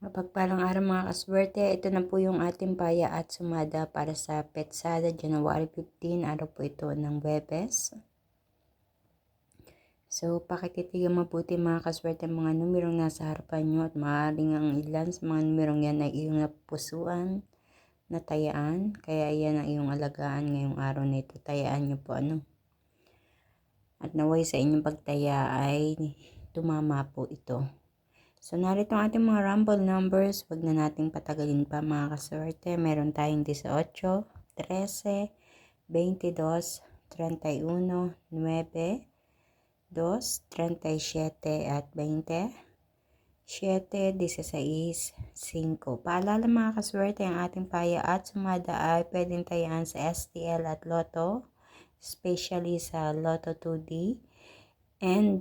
Mapagpalang araw mga kaswerte, ito na po yung ating paya at sumada para sa Petsada, January 15, araw po ito ng Huwebes. So, pakititigan mabuti mga kaswerte mga numerong nasa harapan nyo at maaaring ang ilan sa mga numerong yan ay iyong napupusuan, natayaan, kaya yan ang iyong alagaan ngayong araw na ito. Tayaan nyo po At naway sa inyong pagtaya ay tumama po ito. So, narito ang ating mga rumble numbers. Huwag na nating patagalin pa mga kaswerte. Meron tayong 18, 13, 22, 31, 9, 2, 37 at 20, 7, 16, 5. Paalala mga kaswerte, ang ating paya at sumada ay pwedeng tayaan sa STL at Lotto, especially sa Lotto 2D. And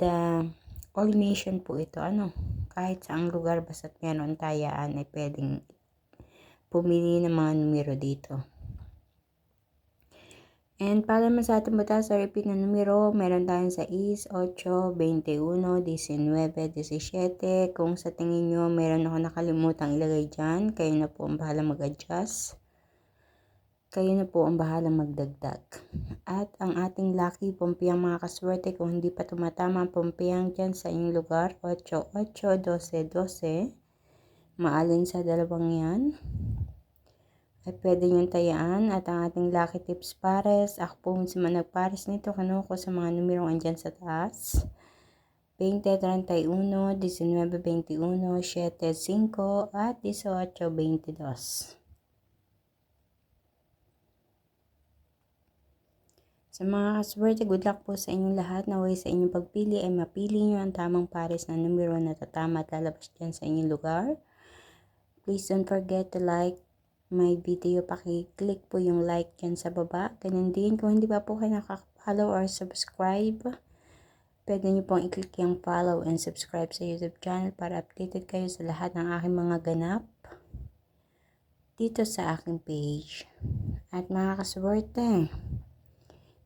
all nation po ito. Kahit saang lugar basta't meron tayaan ay pwedeng pumili ng mga numero dito. And para naman sa ating butas sa repeat na numero, meron tayong 6, 8, 21, 19, 17. Kung sa tingin nyo meron ako nakalimutang ilagay dyan, kayo na po ang bahala mag-adjust. Kayo na po ang bahala magdagdag. At ang ating lucky pumpiyang mga kaswerte, kung hindi pa tumatama ang pumpiyang dyan sa inyong lugar, 8, 8, 12, 12. Maalin sa dalawang yan ay pwede niyong tayaan. At ang ating lucky tips pares, ako po mismo nagpares nito, kanuko sa mga numerong andyan sa taas. 20, 31, 19, 21, 7, 5 at 18, 22. Sa mga kaswerte, good luck po sa inyong lahat. Naway sa inyong pagpili ay mapili nyo ang tamang pares na numero na tatama at lalabas dyan sa inyong lugar. Please don't forget to like my video. Paki-click po yung like dyan sa baba. Ganun din, kung hindi pa po kayo nakaka-follow or subscribe, pwede nyo pong i-click yung follow and subscribe sa YouTube channel para updated kayo sa lahat ng aking mga ganap dito sa aking page. At mga kaswerte,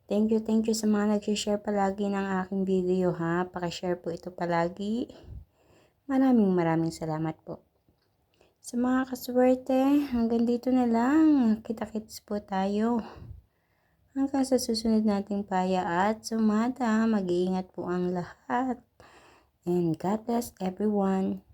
thank you sa mga nag-share palagi ng aking video ha. Paki-share po ito palagi. Maraming salamat po. Sa mga kaswerte, hanggang dito na lang. Kita-kits po tayo. Hanggang sa susunod nating paya at sumada. Mag-iingat po ang lahat. And God bless everyone.